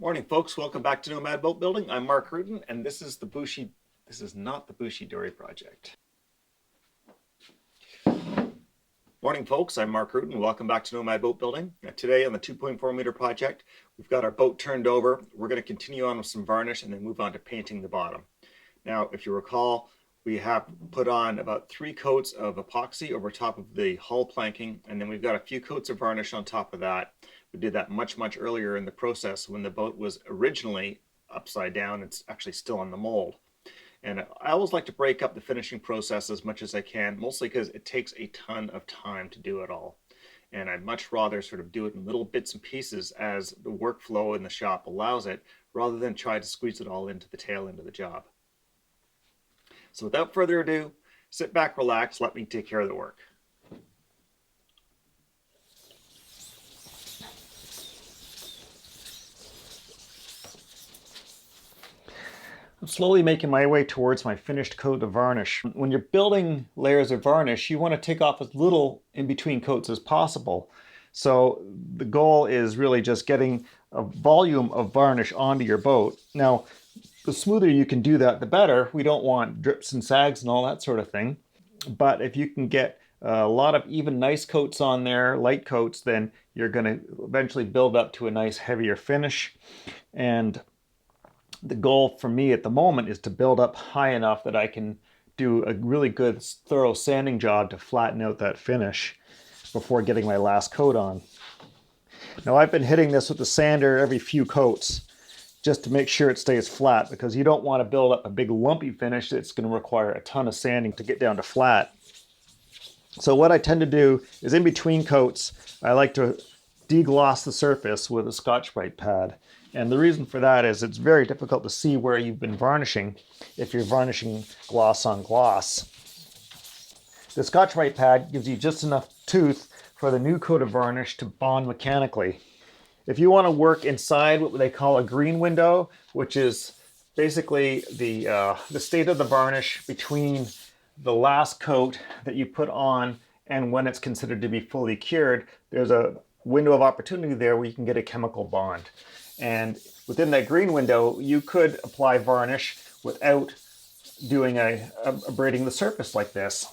Morning, folks. Welcome back to Nomad Boat Building. I'm Mark Rutten, and this is not the Bushy Dory project. Morning, folks. I'm Mark Rutten. Welcome back to Nomad Boat Building. Today on the 2.4 meter project, we've got our boat turned over. We're going to continue on with some varnish and then move on to painting the bottom. Now, if you recall, we have put on about 3 coats of epoxy over top of the hull planking, and then we've got a few coats of varnish on top of that. We did that much earlier in the process when the boat was originally upside down. It's actually still on the mold. And I always like to break up the finishing process as much as I can, mostly because it takes a ton of time to do it all. And I'd much rather sort of do it in little bits and pieces as the workflow in the shop allows it, rather than try to squeeze it all into the tail end of the job. So without further ado, sit back, relax, let me take care of the work. I'm slowly making my way towards my finished coat of varnish. When you're building layers of varnish, you want to take off as little in between coats as possible. So the goal is really just getting a volume of varnish onto your boat. Now, the smoother you can do that, the better. We don't want drips and sags and all that sort of thing. But if you can get a lot of even nice coats on there, light coats, then you're going to eventually build up to a nice heavier finish. And the goal for me at the moment is to build up high enough that I can do a really good thorough sanding job to flatten out that finish before getting my last coat on. Now I've been hitting this with the sander every few coats just to make sure it stays flat, because you don't want to build up a big lumpy finish that's going to require a ton of sanding to get down to flat. So what I tend to do is in between coats, I like to degloss the surface with a Scotch-Brite pad. And the reason for that is it's very difficult to see where you've been varnishing if you're varnishing gloss on gloss. The Scotch-Brite pad gives you just enough tooth for the new coat of varnish to bond mechanically. If you want to work inside what they call a green window, which is basically the state of the varnish between the last coat that you put on and when it's considered to be fully cured, there's a window of opportunity there where you can get a chemical bond. And within that green window, you could apply varnish without doing abrading the surface like this.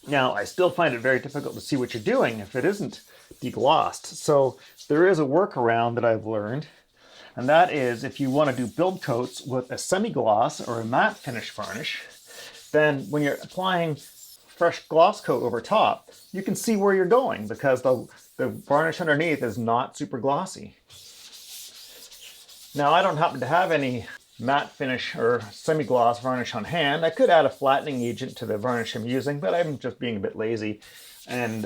Now, I still find it very difficult to see what you're doing if it isn't deglossed. So there is a workaround that I've learned, and that is if you want to do build coats with a semi-gloss or a matte finish varnish, then when you're applying fresh gloss coat over top, you can see where you're going because the varnish underneath is not super glossy. Now, I don't happen to have any matte finish or semi-gloss varnish on hand. I could add a flattening agent to the varnish I'm using, but I'm just being a bit lazy. And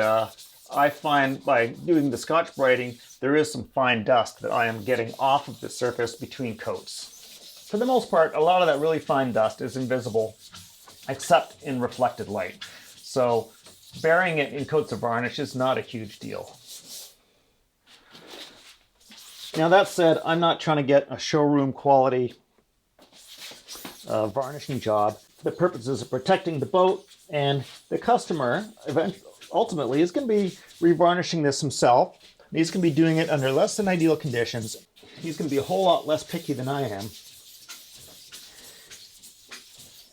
I find by doing the Scotch-Briting, there is some fine dust that I am getting off of the surface between coats. For the most part, a lot of that really fine dust is invisible, except in reflected light. So burying it in coats of varnish is not a huge deal. Now that said, I'm not trying to get a showroom quality varnishing job. The purposes of protecting the boat, and the customer ultimately is going to be revarnishing this himself. He's going to be doing it under less than ideal conditions. He's going to be a whole lot less picky than I am.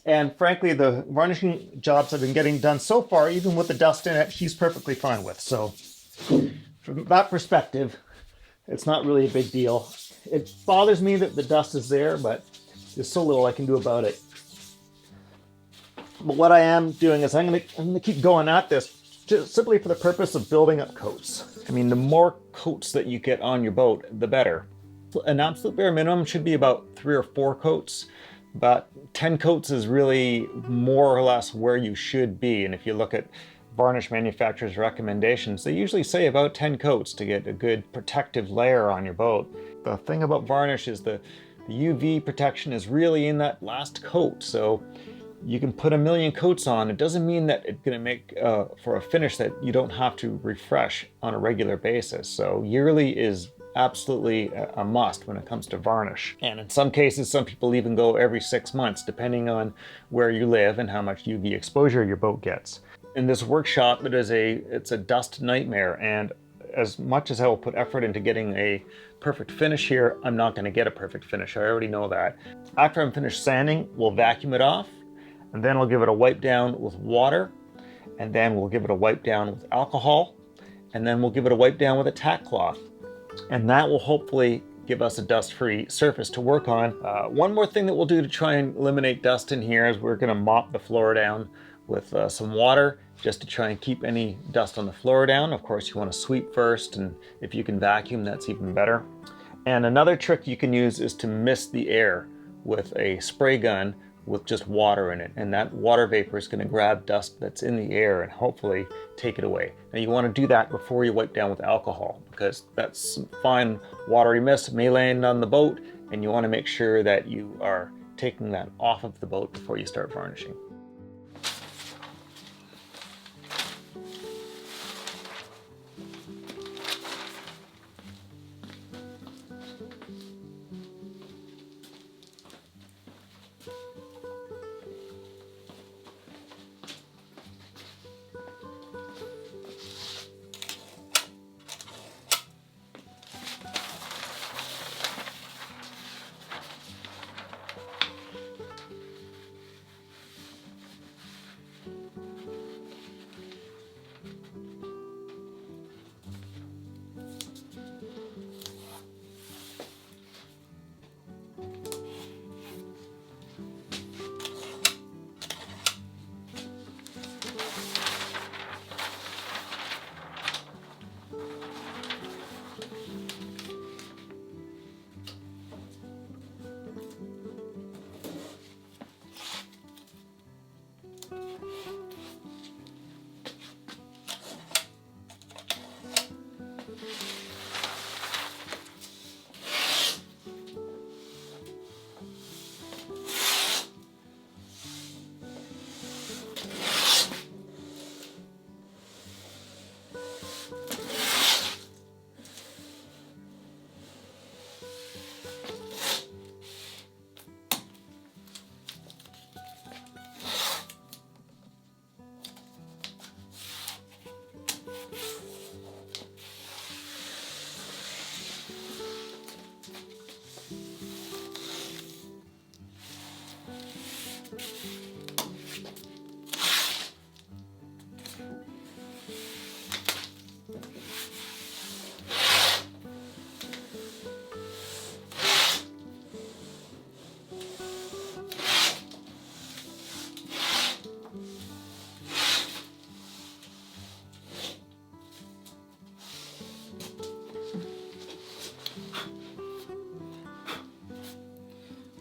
And frankly, the varnishing jobs I've been getting done so far, even with the dust in it, he's perfectly fine with. So from that perspective, it's not really a big deal. It bothers me that the dust is there, but there's so little I can do about it. But what I am doing is I'm gonna keep going at this just simply for the purpose of building up coats. I mean, the more coats that you get on your boat, the better. An absolute bare minimum should be about 3 or 4 coats, but 10 coats is really more or less where you should be. And if you look at varnish manufacturers' recommendations, they usually say about 10 coats to get a good protective layer on your boat. The thing about varnish is the UV protection is really in that last coat. So you can put a million coats on. It doesn't mean that it's going to make for a finish that you don't have to refresh on a regular basis. So yearly is absolutely a must when it comes to varnish. And in some cases, some people even go every 6 months, depending on where you live and how much UV exposure your boat gets. In this workshop, it's a dust nightmare, and as much as I will put effort into getting a perfect finish here, I'm not going to get a perfect finish. I already know that. After I'm finished sanding, we'll vacuum it off, and then we'll give it a wipe down with water, and then we'll give it a wipe down with alcohol, and then we'll give it a wipe down with a tack cloth. And that will hopefully give us a dust-free surface to work on. One more thing that we'll do to try and eliminate dust in here is we're going to mop the floor down with some water, just to try and keep any dust on the floor down. Of course, you want to sweep first, and if you can vacuum, that's even better. And another trick you can use is to mist the air with a spray gun with just water in it, and that water vapor is going to grab dust that's in the air and hopefully take it away. Now you want to do that before you wipe down with alcohol, because that's fine watery mist may land on the boat, and you want to make sure that you are taking that off of the boat before you start varnishing.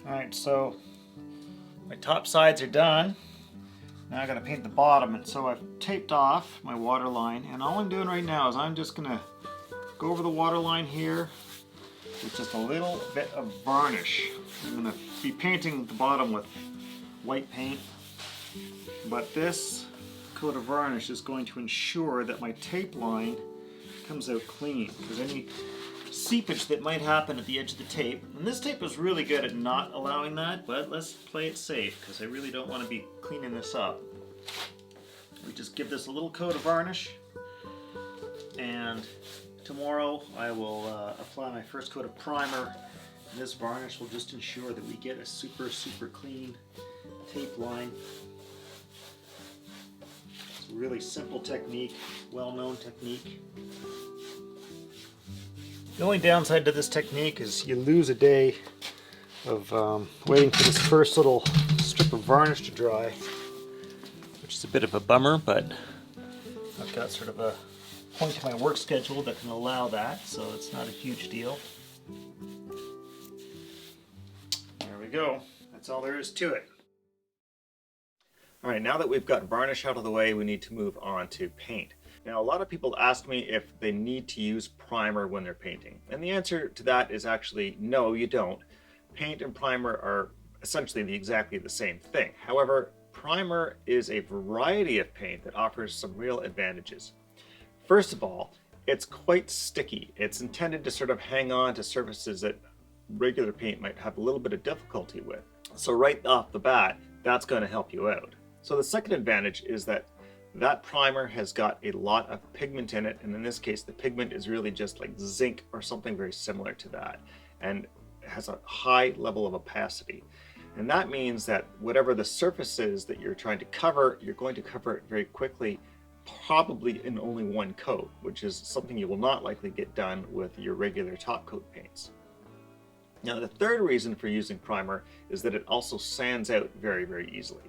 Alright, so my top sides are done. Now I gotta paint the bottom, and so I've taped off my water line, and all I'm doing right now is I'm just gonna go over the water line here with just a little bit of varnish. I'm gonna be painting the bottom with white paint, but this coat of varnish is going to ensure that my tape line comes out clean, because any seepage that might happen at the edge of the tape, and this tape is really good at not allowing that, but let's play it safe because I really don't want to be cleaning this up. We just give this a little coat of varnish, and tomorrow I will apply my first coat of primer, and this varnish will just ensure that we get a super clean tape line. It's a really simple technique, well-known technique. The only downside to this technique is you lose a day of waiting for this first little strip of varnish to dry, which is a bit of a bummer, but I've got sort of a point in my work schedule that can allow that, so it's not a huge deal. There we go. That's all there is to it. Alright, now that we've got varnish out of the way, we need to move on to paint. Now, a lot of people ask me if they need to use primer when they're painting. And the answer to that is actually no, you don't. Paint and primer are essentially exactly the same thing. However, primer is a variety of paint that offers some real advantages. First of all, it's quite sticky. It's intended to sort of hang on to surfaces that regular paint might have a little bit of difficulty with. So right off the bat, that's going to help you out. So the second advantage is that that primer has got a lot of pigment in it, and in this case the pigment is really just like zinc or something very similar to that, and has a high level of opacity. And that means that whatever the surface is that you're trying to cover, you're going to cover it very quickly, probably in only one coat, which is something you will not likely get done with your regular top coat paints. Now, the third reason for using primer is that it also sands out very, very easily.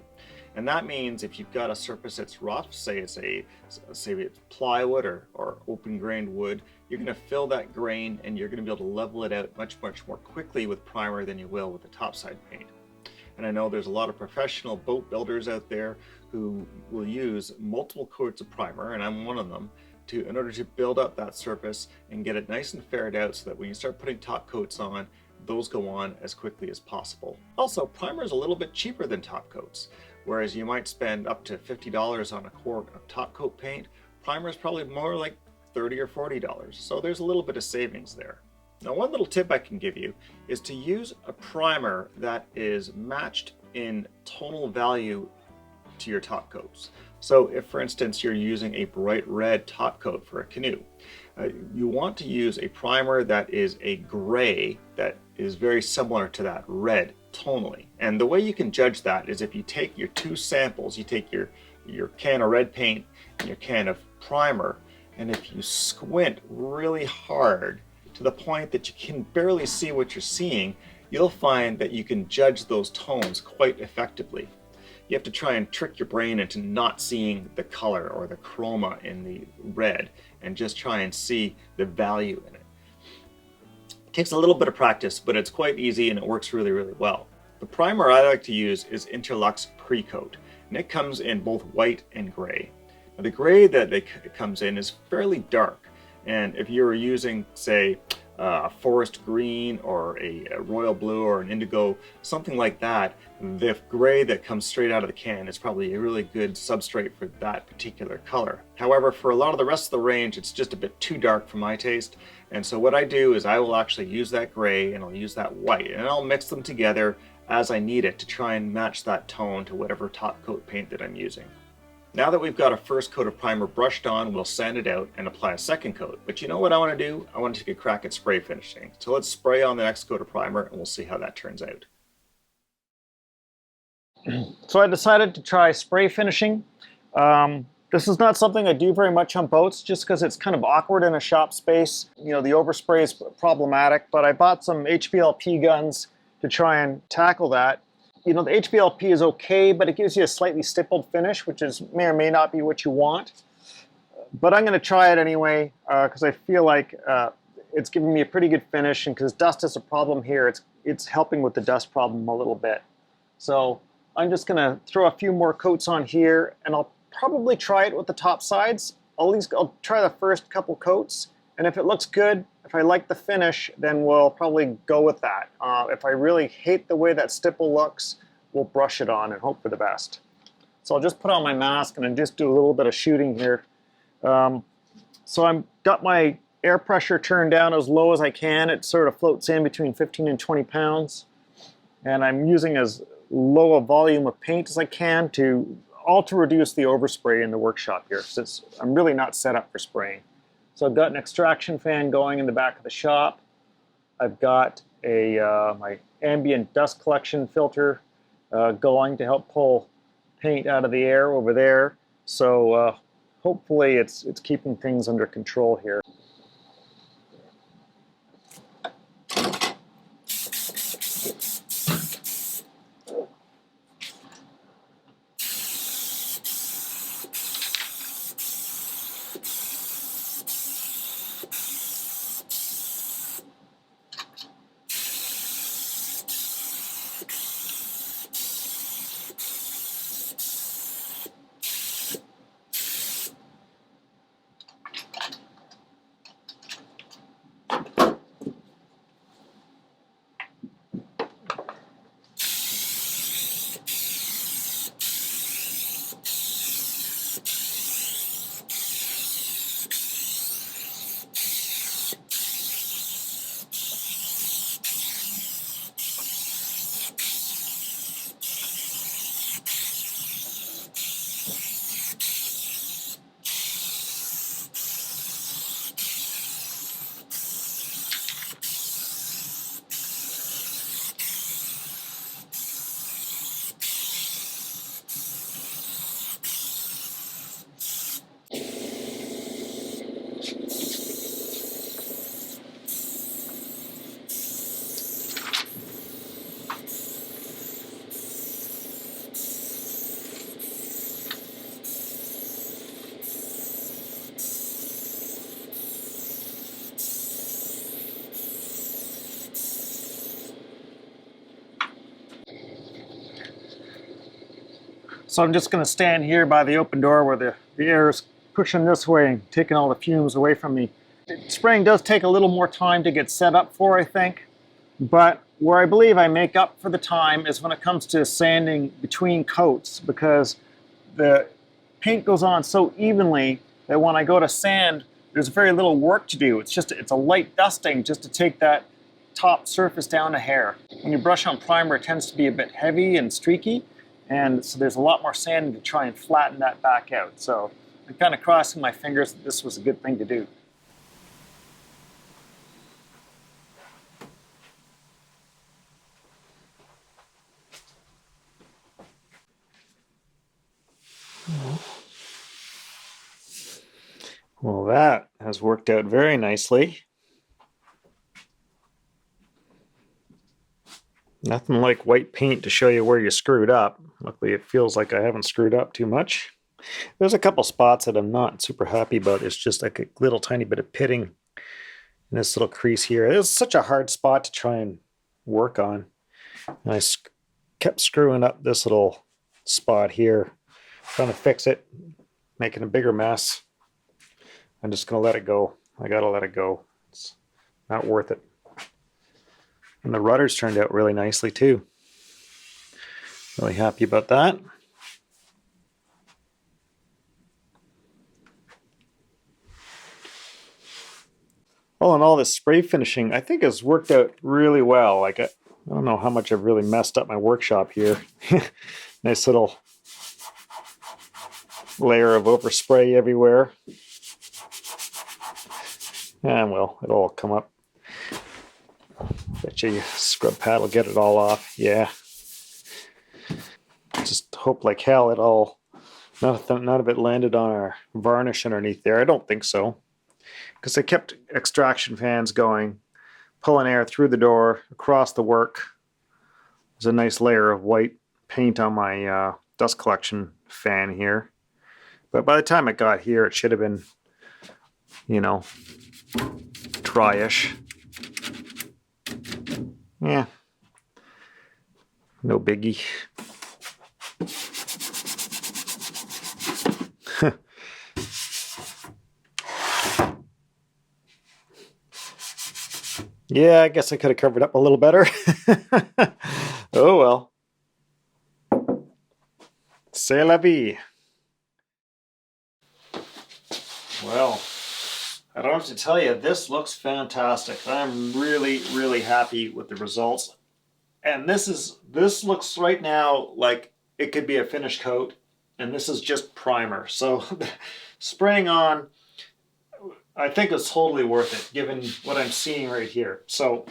And that means if you've got a surface that's rough, say it's plywood or open grained wood, you're going to fill that grain and you're going to be able to level it out much more quickly with primer than you will with the topside paint. And I know there's a lot of professional boat builders out there who will use multiple coats of primer, and I'm one of them, in order to build up that surface and get it nice and faired out so that when you start putting top coats on, those go on as quickly as possible. Also, primer is a little bit cheaper than top coats. Whereas you might spend up to $50 on a quart of top coat paint, primer is probably more like $30 or $40. So there's a little bit of savings there. Now, one little tip I can give you is to use a primer that is matched in tonal value to your top coats. So if, for instance, you're using a bright red top coat for a canoe, you want to use a primer that is a gray that is very similar to that red tonally. And the way you can judge that is if you take your two samples, you take your can of red paint and your can of primer, and if you squint really hard to the point that you can barely see what you're seeing, you'll find that you can judge those tones quite effectively. You have to try and trick your brain into not seeing the color or the chroma in the red and just try and see the value in it. It takes a little bit of practice, but it's quite easy and it works really, really well. The primer I like to use is Interlux Pre-Coat, and it comes in both white and gray. Now, the gray that it comes in is fairly dark, and if you're using, say, a forest green or a royal blue or an indigo, something like that, the gray that comes straight out of the can is probably a really good substrate for that particular color. However, for a lot of the rest of the range, it's just a bit too dark for my taste. And so what I do is I will actually use that gray and I'll use that white, and I'll mix them together as I need it to try and match that tone to whatever top coat paint that I'm using. Now that we've got a first coat of primer brushed on, we'll sand it out and apply a second coat. But you know what I want to do? I want to take a crack at spray finishing. So let's spray on the next coat of primer and we'll see how that turns out. So I decided to try spray finishing. This is not something I do very much on boats just because it's kind of awkward in a shop space. You know, the overspray is problematic, but I bought some HPLP guns to try and tackle that. You know, the HPLP is okay, but it gives you a slightly stippled finish, which may or may not be what you want. But I'm going to try it anyway because I feel like it's giving me a pretty good finish, and because dust is a problem here, it's helping with the dust problem a little bit. So I'm just going to throw a few more coats on here, and I'll probably try it with the top sides. I'll try the first couple coats, and if it looks good, if I like the finish, then we'll probably go with that. If I really hate the way that stipple looks, we'll brush it on and hope for the best. So I'll just put on my mask and just do a little bit of shooting here. So I've got my air pressure turned down as low as I can. It sort of floats in between 15 and 20 pounds. And I'm using as low a volume of paint as I can to reduce the overspray in the workshop here, since I'm really not set up for spraying. So I've got an extraction fan going in the back of the shop. I've got my ambient dust collection filter going to help pull paint out of the air over there. So hopefully it's keeping things under control here. So I'm just going to stand here by the open door where the air is pushing this way and taking all the fumes away from me. Spraying does take a little more time to get set up for, I think. But where I believe I make up for the time is when it comes to sanding between coats, because the paint goes on so evenly that when I go to sand, there's very little work to do. It's a light dusting just to take that top surface down a hair. When you brush on primer, it tends to be a bit heavy and streaky, and so there's a lot more sanding to try and flatten that back out. So I'm kind of crossing my fingers that this was a good thing to do. Well, that has worked out very nicely. Nothing like white paint to show you where you screwed up. Luckily, it feels like I haven't screwed up too much. There's a couple spots that I'm not super happy about. It's just like a little tiny bit of pitting in this little crease here. It's such a hard spot to try and work on. And I kept screwing up this little spot here, trying to fix it, making a bigger mess. I'm just going to let it go. I got to let it go. It's not worth it. And the rudders turned out really nicely too. Really happy about that. All in all, this spray finishing I think has worked out really well. Like I don't know how much I've really messed up my workshop here. Nice little layer of overspray everywhere. And well, it'll all come up. Bet you scrub pad will get it all off. Yeah. Just hope like hell it all, none of it landed on our varnish underneath there. I don't think so. Because I kept extraction fans going, pulling air through the door, across the work. There's a nice layer of white paint on my dust collection fan here. But by the time it got here, it should have been, you know, dryish. Yeah, no biggie. Yeah, I guess I could have covered up a little better. Oh well. C'est la vie. Well, I don't have to tell you, this looks fantastic. I'm really, really happy with the results. And this looks right now like it could be a finish coat, and this is just primer. So spraying on, I think it's totally worth it, given what I'm seeing right here. So,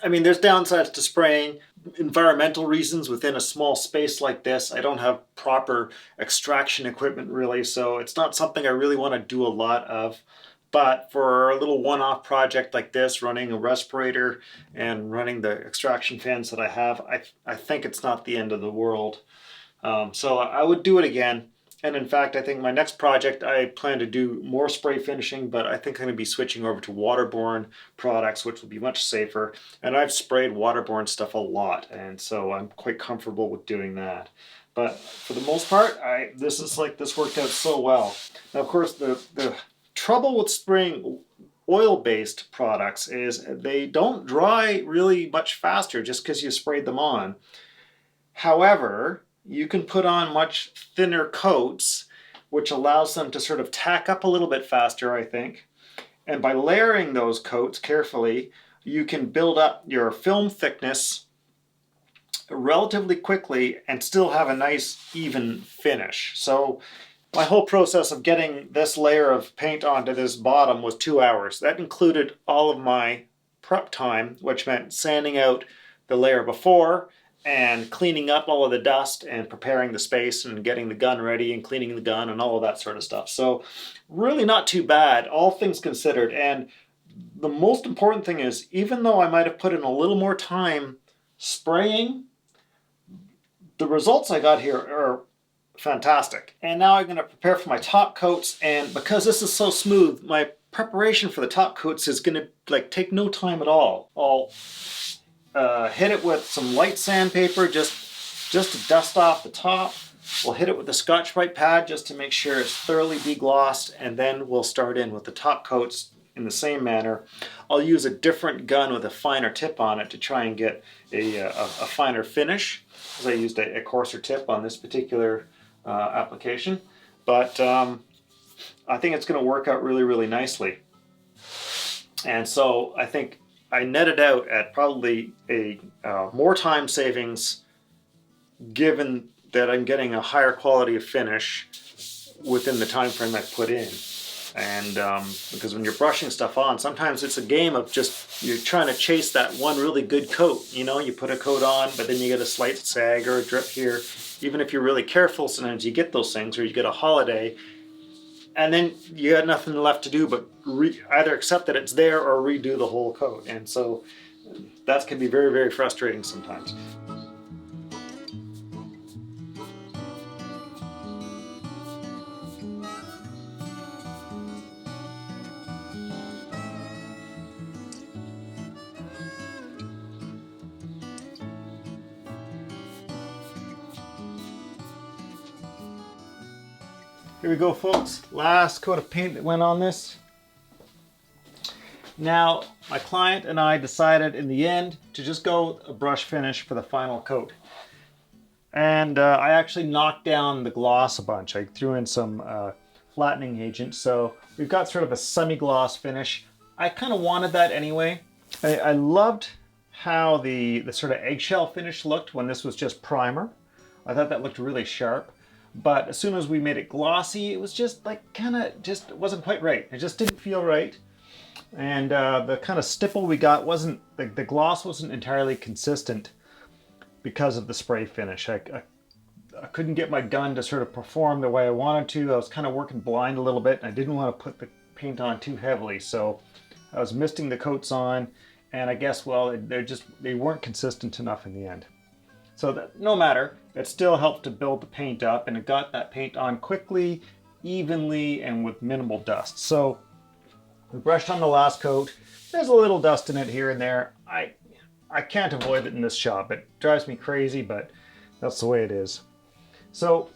I mean, there's downsides to spraying. Environmental reasons within a small space like this. I don't have proper extraction equipment really, so it's not something I really want to do a lot of. But for a little one-off project like this, running a respirator and running the extraction fans that I have, I think it's not the end of the world. So I would do it again. And in fact, I think my next project, I plan to do more spray finishing, but I think I'm going to be switching over to waterborne products, which will be much safer. And I've sprayed waterborne stuff a lot, and so I'm quite comfortable with doing that. But for the most part, this worked out so well. Now, of course, the trouble with spraying oil-based products is they don't dry really much faster just because you sprayed them on. However, you can put on much thinner coats, which allows them to sort of tack up a little bit faster, I think. And by layering those coats carefully, you can build up your film thickness relatively quickly and still have a nice even finish. So my whole process of getting this layer of paint onto this bottom was 2 hours. That included all of my prep time, which meant sanding out the layer before and cleaning up all of the dust and preparing the space and getting the gun ready and cleaning the gun and all of that sort of stuff. So really not too bad, all things considered. And the most important thing is, even though I might have put in a little more time spraying, the results I got here are fantastic. And now I'm going to prepare for my top coats, and because this is so smooth, my preparation for the top coats is going to take no time at all. I'll hit it with some light sandpaper, just just to dust off the top. We'll hit it with the Scotch-Brite pad just to make sure it's thoroughly deglossed, and then we'll start in with the top coats in the same manner. I'll use a different gun with a finer tip on it to try and get a finer finish, because I used a coarser tip on this particular application. But I think it's going to work out really, really nicely. And so I think I netted out at probably a more time savings, given that I'm getting a higher quality of finish within the time frame I put in. And because when you're brushing stuff on, sometimes it's a game of just, you're trying to chase that one really good coat. You know, you put a coat on, but then you get a slight sag or a drip here. Even if you're really careful, sometimes you get those things, or you get a holiday, and then you got nothing left to do but either accept that it's there or redo the whole coat. And so that can be very, very frustrating sometimes. Here we go, folks. Last coat of paint that went on this. Now, my client and I decided in the end to just go a brush finish for the final coat. And I actually knocked down the gloss a bunch. I threw in some flattening agent, so we've got sort of a semi-gloss finish. I kind of wanted that anyway. I loved how the sort of eggshell finish looked when this was just primer. I thought that looked really sharp. But as soon as we made it glossy, it was just like it wasn't quite right. It just didn't feel right. And the kind of stipple we got wasn't, the gloss wasn't entirely consistent because of the spray finish. I couldn't get my gun to sort of perform the way I wanted to. I was kind of working blind a little bit, and I didn't want to put the paint on too heavily. So I was misting the coats on, and I guess, well, they weren't consistent enough in the end. So that, no matter, it still helped to build the paint up, and it got that paint on quickly, evenly, and with minimal dust. So we brushed on the last coat. There's a little dust in it here and there. I can't avoid it in this shop. It drives me crazy, but that's the way it is. So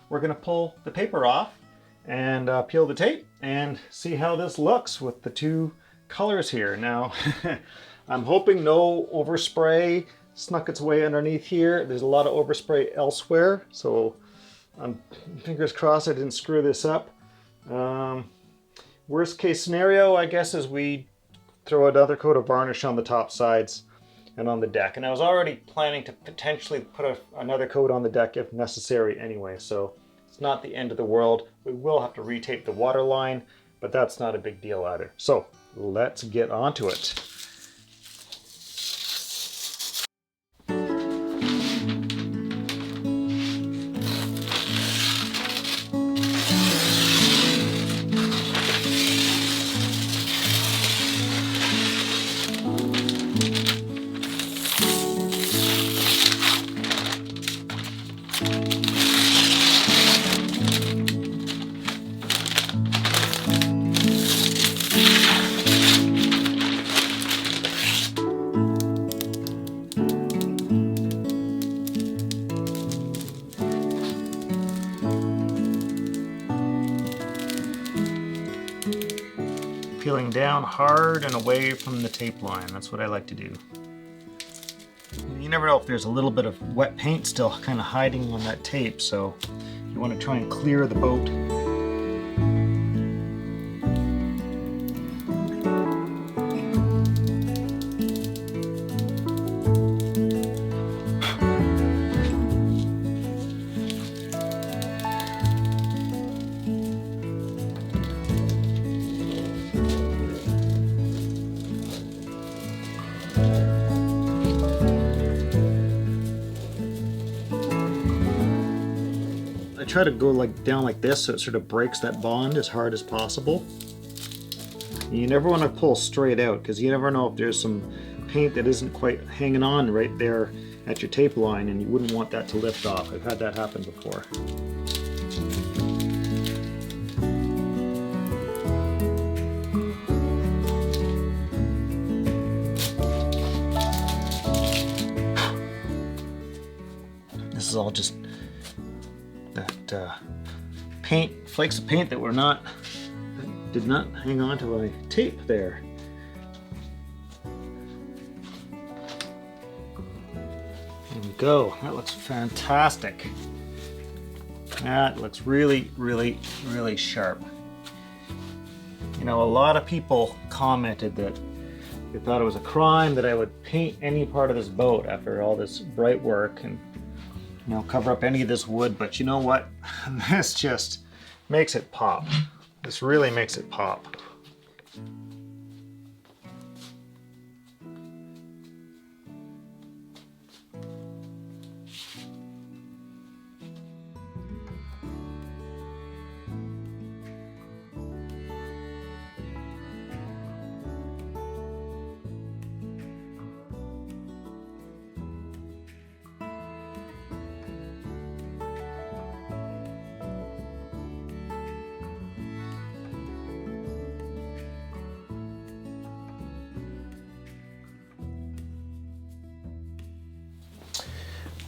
we're gonna pull the paper off and peel the tape and see how this looks with the two colors here. Now, I'm hoping no overspray snuck its way underneath here. There's a lot of overspray elsewhere, so fingers crossed I didn't screw this up. Worst case scenario, I guess, is we throw another coat of varnish on the top sides and on the deck. And I was already planning to potentially put another coat on the deck if necessary anyway, so it's not the end of the world. We will have to retape the waterline, but that's not a big deal either. So let's get onto it. Peeling down hard and away from the tape line. That's what I like to do. You never know if there's a little bit of wet paint still kind of hiding on that tape, so you want to try and clear the boat. Try to go down like this so it sort of breaks that bond as hard as possible. You never want to pull straight out because you never know if there's some paint that isn't quite hanging on right there at your tape line, and you wouldn't want that to lift off. I've had that happen before. all just that paint, flakes of paint that did not hang on to a tape there. There we go. That looks fantastic. That looks really, really, really sharp. You know, a lot of people commented that they thought it was a crime that I would paint any part of this boat after all this bright work and, you know, cover up any of this wood. But you know what? This just makes it pop. This really makes it pop.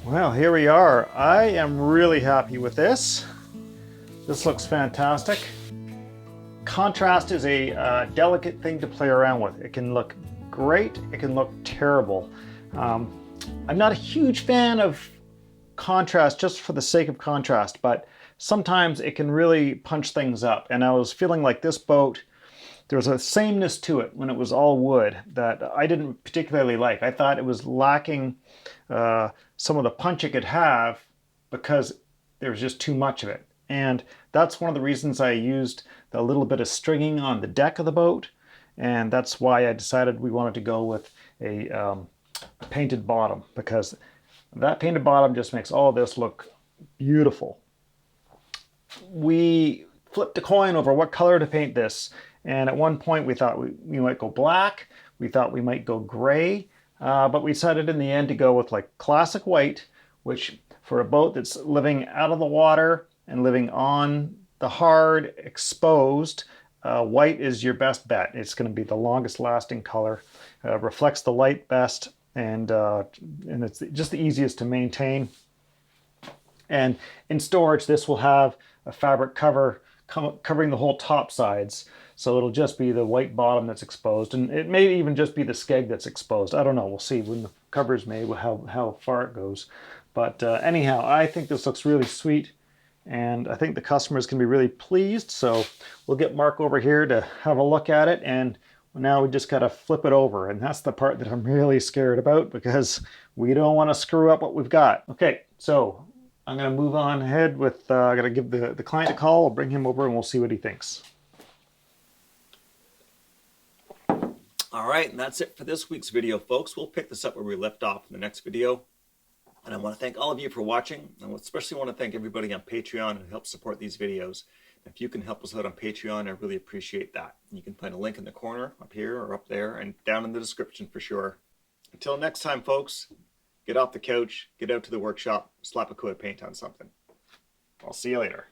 Well, here we are. I am really happy with this. This looks fantastic. Contrast is a delicate thing to play around with. It can look great, it can look terrible. I'm not a huge fan of contrast just for the sake of contrast, but sometimes it can really punch things up. And I was feeling like this boat, there was a sameness to it when it was all wood that I didn't particularly like. I thought it was lacking some of the punch it could have because there was just too much of it. And that's one of the reasons I used a little bit of stringing on the deck of the boat. And that's why I decided we wanted to go with a painted bottom, because that painted bottom just makes all of this look beautiful. We flipped a coin over what color to paint this. And at one point we thought we might go black, we thought we might go gray, but we decided in the end to go with like classic white, which for a boat that's living out of the water and living on the hard, exposed, white is your best bet. It's going to be the longest lasting color, reflects the light best, and it's just the easiest to maintain. And in storage, this will have a fabric cover covering the whole top sides. So it'll just be the white bottom that's exposed, and it may even just be the skeg that's exposed. I don't know. We'll see when the cover's made how far it goes. But anyhow, I think this looks really sweet, and I think the customers can be really pleased. So we'll get Mark over here to have a look at it, and now we just got to flip it over, and that's the part that I'm really scared about because we don't want to screw up what we've got. Okay, so I'm going to move on ahead with, I'm going to give the client a call. I'll bring him over and we'll see what he thinks. All right, and that's it for this week's video, folks. We'll pick this up where we left off in the next video. And I want to thank all of you for watching. I especially want to thank everybody on Patreon who helps support these videos. If you can help us out on Patreon, I really appreciate that. You can find a link in the corner, up here or up there, and down in the description for sure. Until next time, folks, get off the couch, get out to the workshop, slap a coat of paint on something. I'll see you later.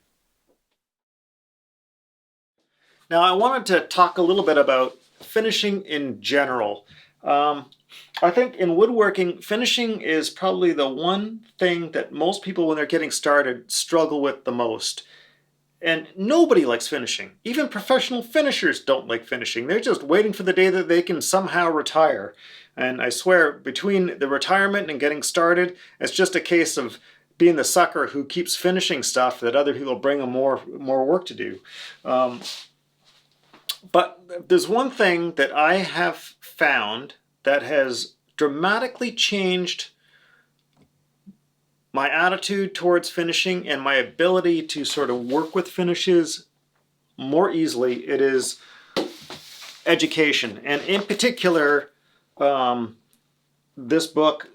Now, I wanted to talk a little bit about finishing in general. I think in woodworking, finishing is probably the one thing that most people, when they're getting started, struggle with the most. And nobody likes finishing. Even professional finishers don't like finishing. They're just waiting for the day that they can somehow retire. And I swear, between the retirement and getting started, it's just a case of being the sucker who keeps finishing stuff that other people bring them more work to do. But there's one thing that I have found that has dramatically changed my attitude towards finishing and my ability to sort of work with finishes more easily. It is education. And in particular, this book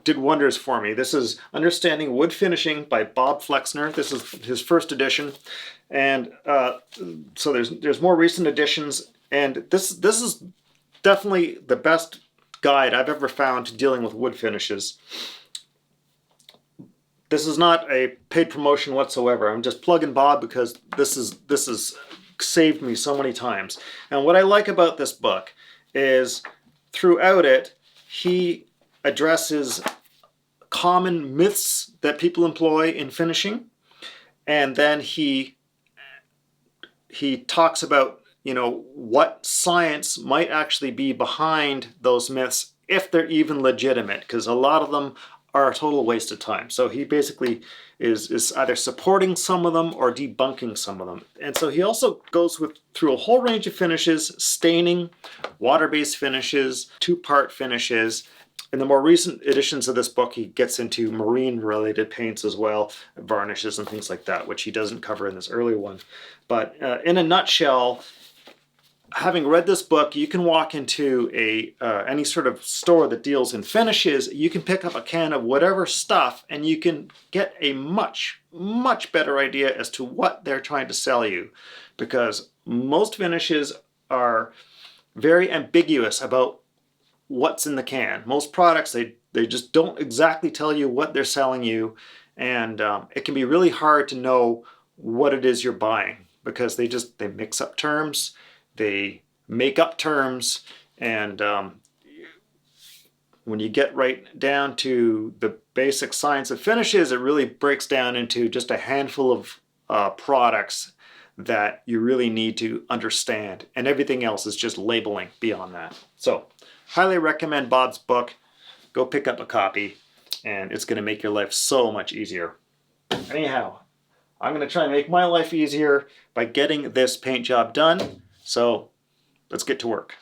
did wonders for me. This is Understanding Wood Finishing by Bob Flexner. This is his first edition. And so there's more recent editions, and this is definitely the best guide I've ever found to dealing with wood finishes. This is not a paid promotion whatsoever. I'm just plugging Bob because this has saved me so many times. And what I like about this book is throughout it, he addresses common myths that people employ in finishing. And then he talks about, you know, what science might actually be behind those myths, if they're even legitimate, because a lot of them are a total waste of time. So he basically is either supporting some of them or debunking some of them. And so he also goes through a whole range of finishes: staining, water-based finishes, two-part finishes. In the more recent editions of this book, he gets into marine-related paints as well, varnishes and things like that, which he doesn't cover in this earlier one. But in a nutshell, having read this book, you can walk into any sort of store that deals in finishes. You can pick up a can of whatever stuff, and you can get a much, much better idea as to what they're trying to sell you. Because most finishes are very ambiguous about what's in the can. Most products, they just don't exactly tell you what they're selling you, and it can be really hard to know what it is you're buying, because they mix up terms, they make up terms, and when you get right down to the basic science of finishes, it really breaks down into just a handful of products that you really need to understand, and everything else is just labeling beyond that. So highly recommend Bob's book. Go pick up a copy, and it's going to make your life so much easier. Anyhow, I'm going to try and make my life easier by getting this paint job done. So let's get to work.